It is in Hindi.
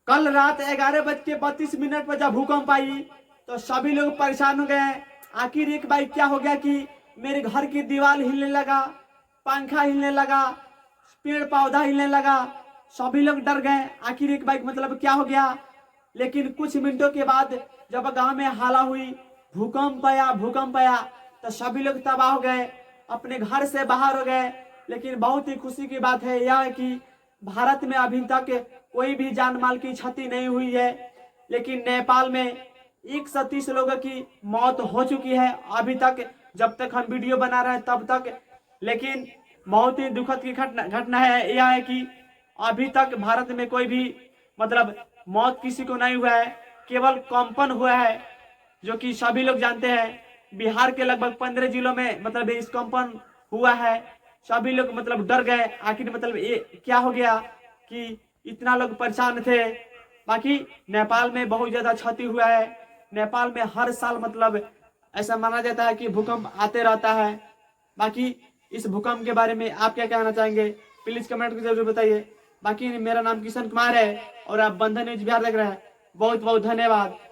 कल रात 11:32 पर जब भूकंप आई तो सभी लोग परेशान हो गए। आखिर एक बार क्या हो गया कि मेरे घर की दीवार हिलने लगा, पंखा हिलने लगा, पेड़ पौधा हिलने लगा। सभी लोग डर गए, आखिर एक बार मतलब क्या हो गया। लेकिन कुछ मिनटों के बाद जब गांव में हाला हुई, भूकंप आया तो सभी लोग तबाह हो गए, अपने घर से बाहर हो गए। लेकिन बहुत ही खुशी की बात है यह है कि भारत में अभी तक कोई भी जान माल की क्षति नहीं हुई है। लेकिन नेपाल में 130 लोगों की मौत हो चुकी है अभी तक, जब तक हम वीडियो बना रहे हैं तब तक। लेकिन बहुत ही दुखद की घटना है यह है कि अभी तक भारत में कोई भी मतलब मौत किसी को नहीं हुआ है, केवल कंपन हुआ है, जो कि सभी लोग जानते हैं। बिहार के लगभग 15 जिलों में मतलब इस कंपन हुआ है। सभी लोग मतलब डर गए, आखिर मतलब ये क्या हो गया कि इतना लोग परेशान थे। बाकी नेपाल में बहुत ज्यादा क्षति हुआ है। नेपाल में हर साल मतलब ऐसा माना जाता है कि भूकंप आते रहता है। बाकी इस भूकंप के बारे में आप क्या कहना चाहेंगे, प्लीज कमेंट करके जरूर बताइए। बाकी मेरा नाम किशन कुमार है और आप बंधन न्यूज बिहार देख रहे हैं। बहुत बहुत धन्यवाद।